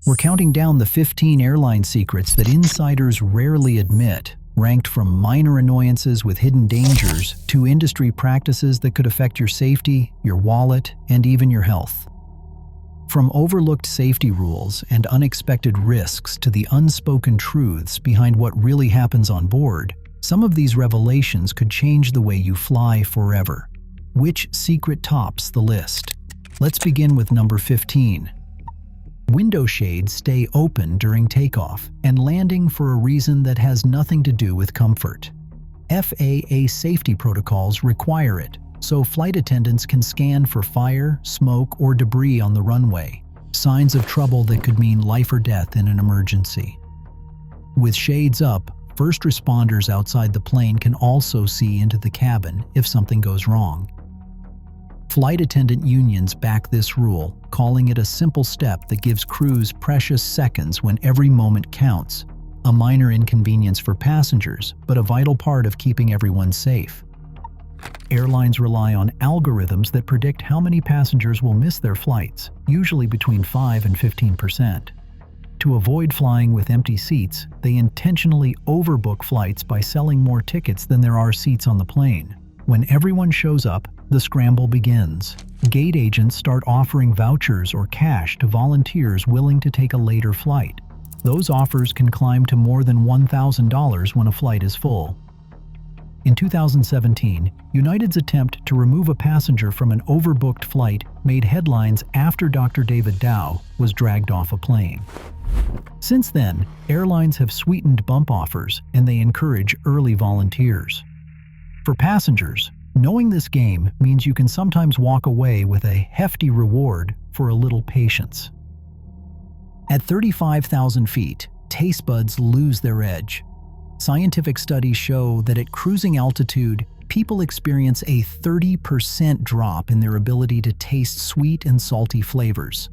We're counting down the 15 airline secrets that insiders rarely admit, ranked from minor annoyances with hidden dangers to industry practices that could affect your safety, your wallet, and even your health. From overlooked safety rules and unexpected risks to the unspoken truths behind what really happens on board, some of these revelations could change the way you fly forever. Which secret tops the list? Let's begin with number 15. Window shades stay open during takeoff and landing for a reason that has nothing to do with comfort. FAA safety protocols require it, so flight attendants can scan for fire, smoke, or debris on the runway, signs of trouble that could mean life or death in an emergency. With shades up, first responders outside the plane can also see into the cabin if something goes wrong. Flight attendant unions back this rule, calling it a simple step that gives crews precious seconds when every moment counts. A minor inconvenience for passengers, but a vital part of keeping everyone safe. Airlines rely on algorithms that predict how many passengers will miss their flights, usually between 5 and 15%. To avoid flying with empty seats, they intentionally overbook flights by selling more tickets than there are seats on the plane. When everyone shows up, the scramble begins. Gate agents start offering vouchers or cash to volunteers willing to take a later flight. Those offers can climb to more than $1,000 when a flight is full. In 2017, United's attempt to remove a passenger from an overbooked flight made headlines after Dr. David Dow was dragged off a plane. Since then, airlines have sweetened bump offers and they encourage early volunteers. For passengers, knowing this game means you can sometimes walk away with a hefty reward for a little patience. At 35,000 feet, taste buds lose their edge. Scientific studies show that at cruising altitude, people experience a 30% drop in their ability to taste sweet and salty flavors.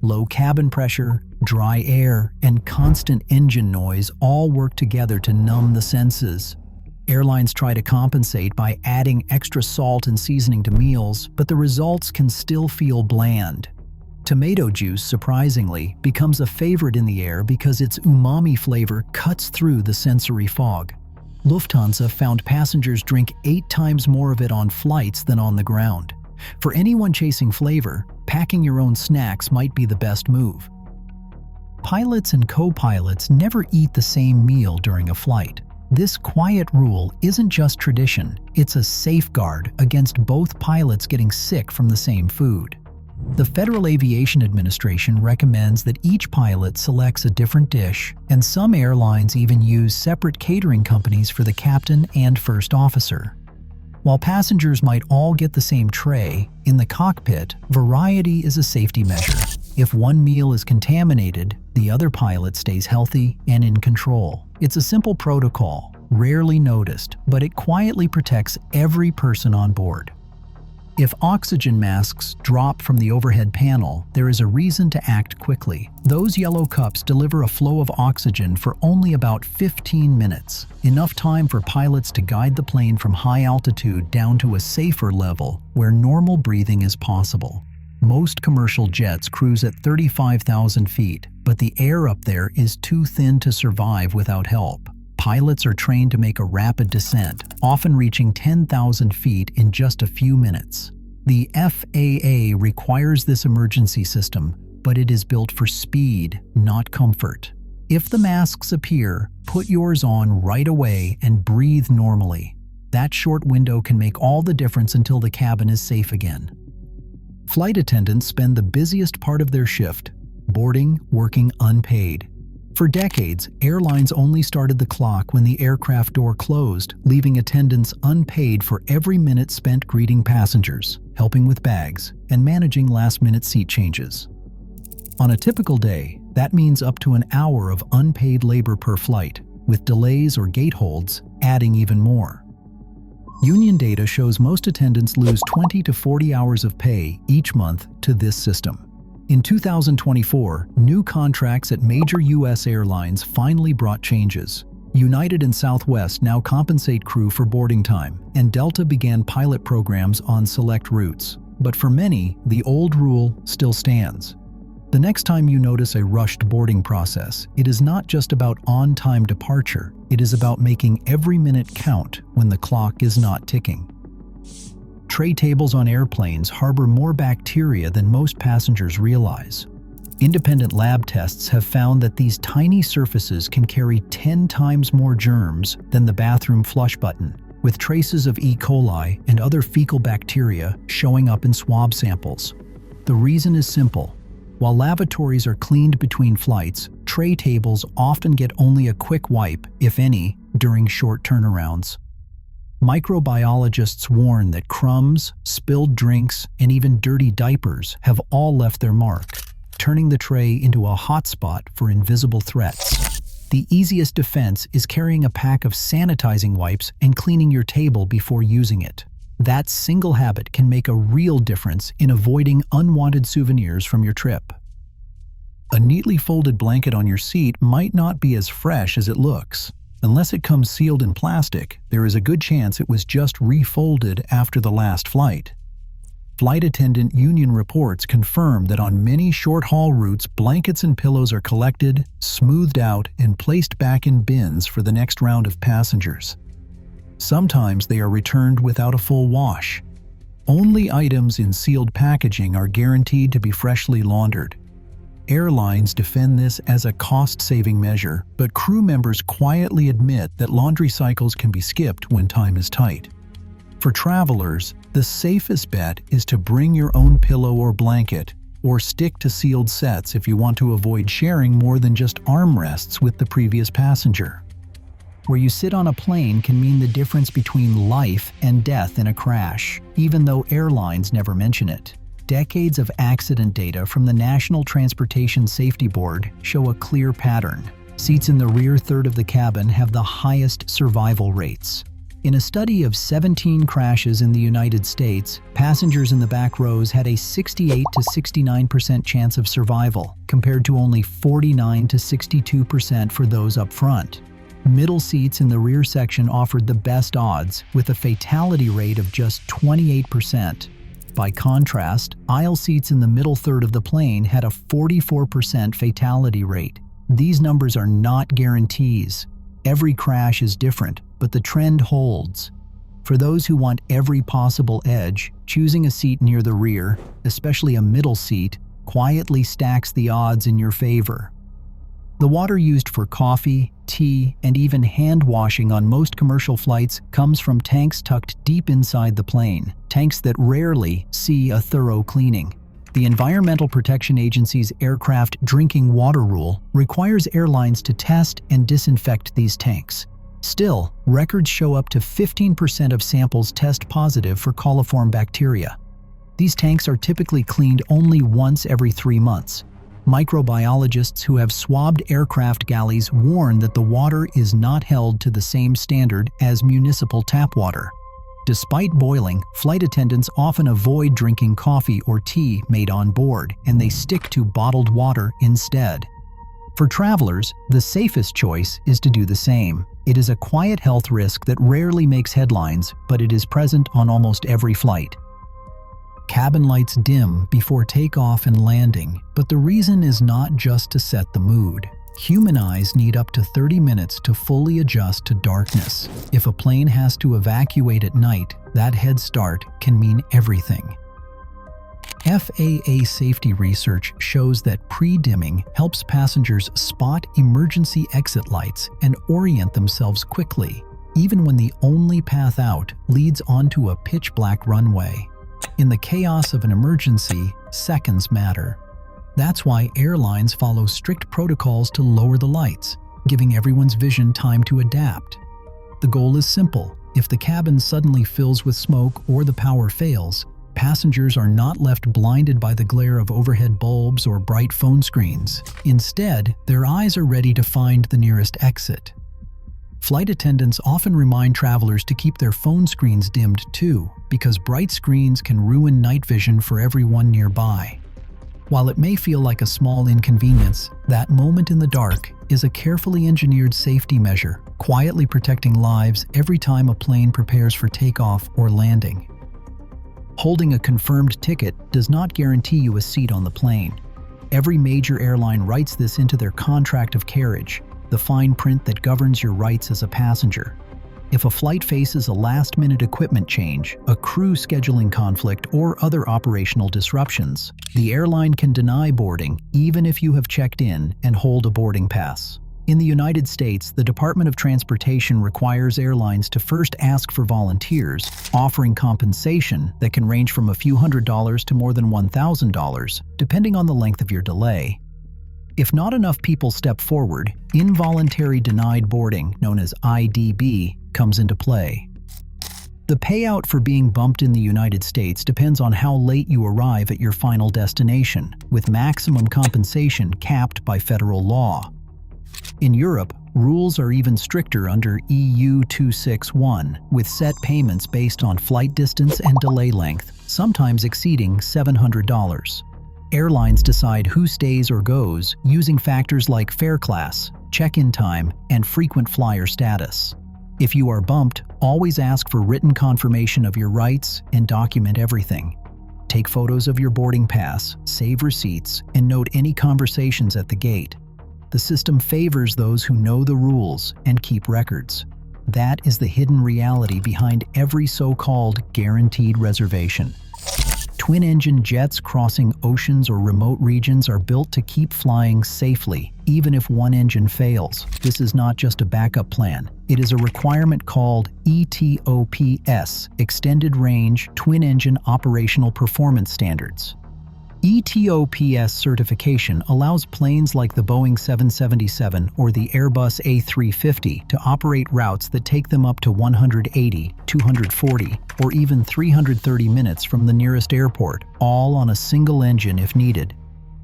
Low cabin pressure, dry air, and constant engine noise all work together to numb the senses. Airlines try to compensate by adding extra salt and seasoning to meals, but the results can still feel bland. Tomato juice, surprisingly, becomes a favorite in the air because its umami flavor cuts through the sensory fog. Lufthansa found passengers drink 8 times more of it on flights than on the ground. For anyone chasing flavor, packing your own snacks might be the best move. Pilots and co-pilots never eat the same meal during a flight. This quiet rule isn't just tradition, it's a safeguard against both pilots getting sick from the same food. The Federal Aviation Administration recommends that each pilot selects a different dish, and some airlines even use separate catering companies for the captain and first officer. While passengers might all get the same tray, in the cockpit, variety is a safety measure. If one meal is contaminated, the other pilot stays healthy and in control. It's a simple protocol, rarely noticed, but it quietly protects every person on board. If oxygen masks drop from the overhead panel, there is a reason to act quickly. Those yellow cups deliver a flow of oxygen for only about 15 minutes, enough time for pilots to guide the plane from high altitude down to a safer level where normal breathing is possible. Most commercial jets cruise at 35,000 feet, but the air up there is too thin to survive without help. Pilots are trained to make a rapid descent, often reaching 10,000 feet in just a few minutes. The FAA requires this emergency system, but it is built for speed, not comfort. If the masks appear, put yours on right away and breathe normally. That short window can make all the difference until the cabin is safe again. Flight attendants spend the busiest part of their shift, boarding, working unpaid. For decades, airlines only started the clock when the aircraft door closed, leaving attendants unpaid for every minute spent greeting passengers, helping with bags, and managing last-minute seat changes. On a typical day, that means up to an hour of unpaid labor per flight, with delays or gate holds adding even more. Union data shows most attendants lose 20 to 40 hours of pay each month to this system. In 2024, new contracts at major U.S. airlines finally brought changes. United and Southwest now compensate crew for boarding time, and Delta began pilot programs on select routes. But for many, the old rule still stands. The next time you notice a rushed boarding process, it is not just about on-time departure, it is about making every minute count when the clock is not ticking. Tray tables on airplanes harbor more bacteria than most passengers realize. Independent lab tests have found that these tiny surfaces can carry 10 times more germs than the bathroom flush button, with traces of E. coli and other fecal bacteria showing up in swab samples. The reason is simple. While lavatories are cleaned between flights, tray tables often get only a quick wipe, if any, during short turnarounds. Microbiologists warn that crumbs, spilled drinks, and even dirty diapers have all left their mark, turning the tray into a hotspot for invisible threats. The easiest defense is carrying a pack of sanitizing wipes and cleaning your table before using it. That single habit can make a real difference in avoiding unwanted souvenirs from your trip. A neatly folded blanket on your seat might not be as fresh as it looks. Unless it comes sealed in plastic, there is a good chance it was just refolded after the last flight. Flight attendant union reports confirm that on many short-haul routes, blankets and pillows are collected, smoothed out, and placed back in bins for the next round of passengers. Sometimes they are returned without a full wash. Only items in sealed packaging are guaranteed to be freshly laundered. Airlines defend this as a cost-saving measure, but crew members quietly admit that laundry cycles can be skipped when time is tight. For travelers, the safest bet is to bring your own pillow or blanket, or stick to sealed sets if you want to avoid sharing more than just armrests with the previous passenger. Where you sit on a plane can mean the difference between life and death in a crash, even though airlines never mention it. Decades of accident data from the National Transportation Safety Board show a clear pattern. Seats in the rear third of the cabin have the highest survival rates. In a study of 17 crashes in the United States, passengers in the back rows had a 68 to 69% chance of survival, compared to only 49 to 62% for those up front. Middle seats in the rear section offered the best odds, with a fatality rate of just 28%. By contrast, aisle seats in the middle third of the plane had a 44% fatality rate. These numbers are not guarantees. Every crash is different, but the trend holds. For those who want every possible edge, choosing a seat near the rear, especially a middle seat, quietly stacks the odds in your favor. The water used for coffee, tea, and even hand washing on most commercial flights comes from tanks tucked deep inside the plane, tanks that rarely see a thorough cleaning. The Environmental Protection Agency's aircraft drinking water rule requires airlines to test and disinfect these tanks. Still, records show up to 15% of samples test positive for coliform bacteria. These tanks are typically cleaned only once every 3 months. Microbiologists who have swabbed aircraft galleys warn that the water is not held to the same standard as municipal tap water. Despite boiling, flight attendants often avoid drinking coffee or tea made on board, and they stick to bottled water instead. For travelers, the safest choice is to do the same. It is a quiet health risk that rarely makes headlines, but it is present on almost every flight. Cabin lights dim before takeoff and landing, but the reason is not just to set the mood. Human eyes need up to 30 minutes to fully adjust to darkness. If a plane has to evacuate at night, that head start can mean everything. FAA safety research shows that pre-dimming helps passengers spot emergency exit lights and orient themselves quickly, even when the only path out leads onto a pitch-black runway. In the chaos of an emergency, seconds matter. That's why airlines follow strict protocols to lower the lights, giving everyone's vision time to adapt. The goal is simple. If the cabin suddenly fills with smoke or the power fails, passengers are not left blinded by the glare of overhead bulbs or bright phone screens. Instead, their eyes are ready to find the nearest exit. Flight attendants often remind travelers to keep their phone screens dimmed too, because bright screens can ruin night vision for everyone nearby. While it may feel like a small inconvenience, that moment in the dark is a carefully engineered safety measure, quietly protecting lives every time a plane prepares for takeoff or landing. Holding a confirmed ticket does not guarantee you a seat on the plane. Every major airline writes this into their contract of carriage, the fine print that governs your rights as a passenger. If a flight faces a last-minute equipment change, a crew scheduling conflict, or other operational disruptions, the airline can deny boarding even if you have checked in and hold a boarding pass. In the United States, the Department of Transportation requires airlines to first ask for volunteers, offering compensation that can range from a few $100s to more than $1,000, depending on the length of your delay. If not enough people step forward, involuntary denied boarding, known as IDB, comes into play. The payout for being bumped in the United States depends on how late you arrive at your final destination, with maximum compensation capped by federal law. In Europe, rules are even stricter under EU 261, with set payments based on flight distance and delay length, sometimes exceeding $700. Airlines decide who stays or goes using factors like fare class, check-in time, and frequent flyer status. If you are bumped, always ask for written confirmation of your rights and document everything. Take photos of your boarding pass, save receipts, and note any conversations at the gate. The system favors those who know the rules and keep records. That is the hidden reality behind every so-called guaranteed reservation. Twin-engine jets crossing oceans or remote regions are built to keep flying safely, even if one engine fails. This is not just a backup plan. It is a requirement called ETOPS, Extended Range Twin-Engine Operational Performance Standards. ETOPS certification allows planes like the Boeing 777 or the Airbus A350 to operate routes that take them up to 180, 240, or even 330 minutes from the nearest airport, all on a single engine if needed.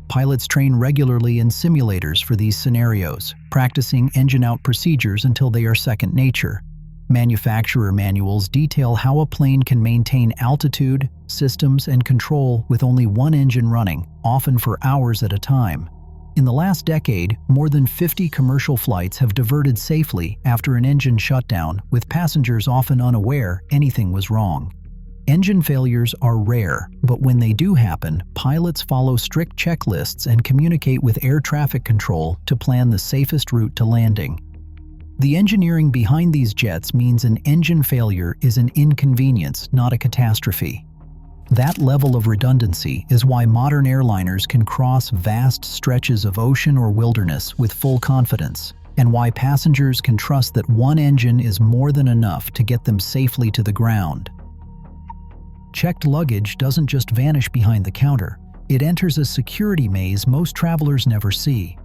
Pilots train regularly in simulators for these scenarios, practicing engine-out procedures until they are second nature. Manufacturer manuals detail how a plane can maintain altitude, systems, and control with only one engine running, often for hours at a time. In the last decade, more than 50 commercial flights have diverted safely after an engine shutdown, with passengers often unaware anything was wrong. Engine failures are rare, but when they do happen, pilots follow strict checklists and communicate with air traffic control to plan the safest route to landing. The engineering behind these jets means an engine failure is an inconvenience, not a catastrophe. That level of redundancy is why modern airliners can cross vast stretches of ocean or wilderness with full confidence, and why passengers can trust that one engine is more than enough to get them safely to the ground. Checked luggage doesn't just vanish behind the counter. It enters a security maze most travelers never see.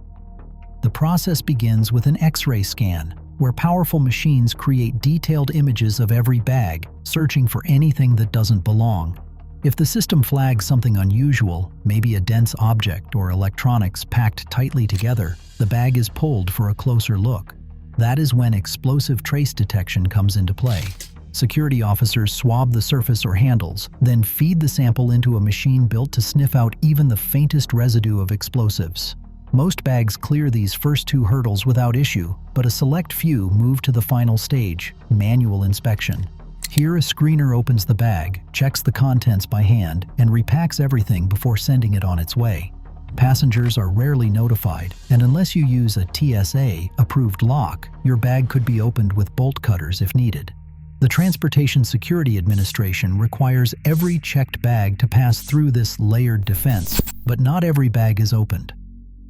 The process begins with an X-ray scan, where powerful machines create detailed images of every bag, searching for anything that doesn't belong. If the system flags something unusual, maybe a dense object or electronics packed tightly together, the bag is pulled for a closer look. That is when explosive trace detection comes into play. Security officers swab the surface or handles, then feed the sample into a machine built to sniff out even the faintest residue of explosives. Most bags clear these first two hurdles without issue, but a select few move to the final stage, manual inspection. Here, a screener opens the bag, checks the contents by hand, and repacks everything before sending it on its way. Passengers are rarely notified, and unless you use a TSA-approved lock, your bag could be opened with bolt cutters if needed. The Transportation Security Administration requires every checked bag to pass through this layered defense, but not every bag is opened.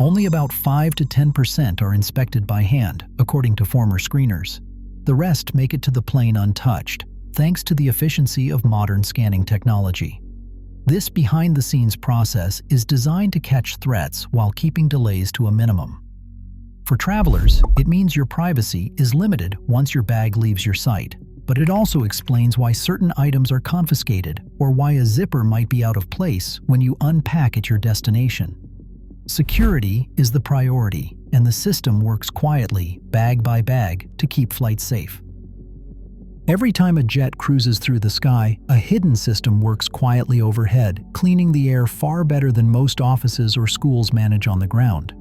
Only about 5 to 10% are inspected by hand, according to former screeners. The rest make it to the plane untouched, thanks to the efficiency of modern scanning technology. This behind-the-scenes process is designed to catch threats while keeping delays to a minimum. For travelers, it means your privacy is limited once your bag leaves your sight, but it also explains why certain items are confiscated or why a zipper might be out of place when you unpack at your destination. Security is the priority, and the system works quietly, bag by bag, to keep flights safe. Every time a jet cruises through the sky, a hidden system works quietly overhead, cleaning the air far better than most offices or schools manage on the ground.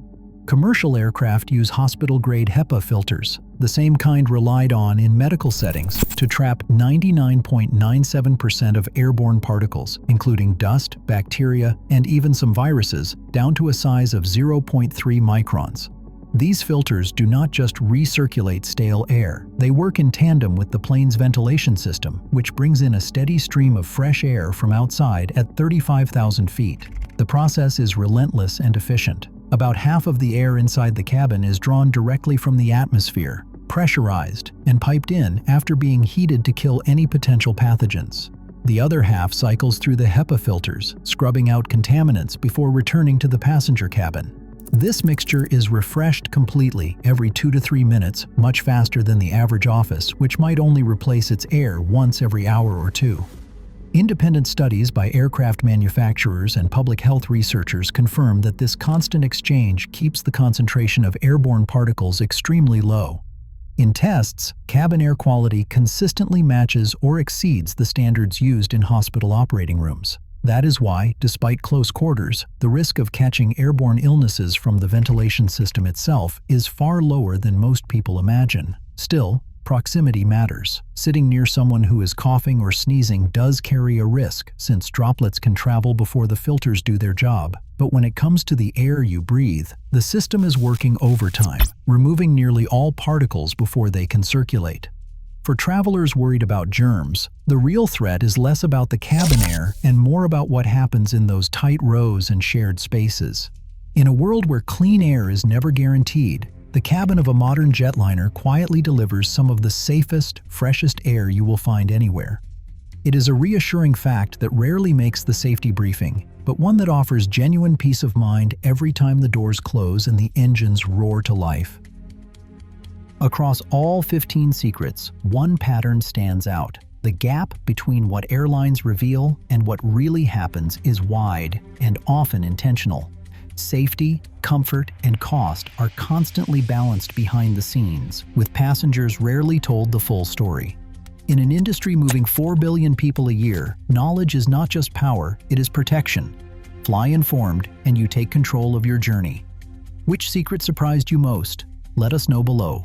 Commercial aircraft use hospital-grade HEPA filters, the same kind relied on in medical settings, to trap 99.97% of airborne particles, including dust, bacteria, and even some viruses, down to a size of 0.3 microns. These filters do not just recirculate stale air, they work in tandem with the plane's ventilation system, which brings in a steady stream of fresh air from outside at 35,000 feet. The process is relentless and efficient. About half of the air inside the cabin is drawn directly from the atmosphere, pressurized, and piped in after being heated to kill any potential pathogens. The other half cycles through the HEPA filters, scrubbing out contaminants before returning to the passenger cabin. This mixture is refreshed completely every 2 to 3 minutes, much faster than the average office, which might only replace its air once every hour or two. Independent studies by aircraft manufacturers and public health researchers confirm that this constant exchange keeps the concentration of airborne particles extremely low. In tests, cabin air quality consistently matches or exceeds the standards used in hospital operating rooms. That is why, despite close quarters, the risk of catching airborne illnesses from the ventilation system itself is far lower than most people imagine. Still, proximity matters. Sitting near someone who is coughing or sneezing does carry a risk, since droplets can travel before the filters do their job. But when it comes to the air you breathe, the system is working overtime, removing nearly all particles before they can circulate. For travelers worried about germs, the real threat is less about the cabin air and more about what happens in those tight rows and shared spaces. In a world where clean air is never guaranteed, the cabin of a modern jetliner quietly delivers some of the safest, freshest air you will find anywhere. It is a reassuring fact that rarely makes the safety briefing, but one that offers genuine peace of mind every time the doors close and the engines roar to life. Across all 15 secrets, one pattern stands out. The gap between what airlines reveal and what really happens is wide and often intentional. Safety, comfort, and cost are constantly balanced behind the scenes, with passengers rarely told the full story. In an industry moving 4 billion people a year, knowledge is not just power, it is protection. Fly informed, and you take control of your journey. Which secret surprised you most? Let us know below.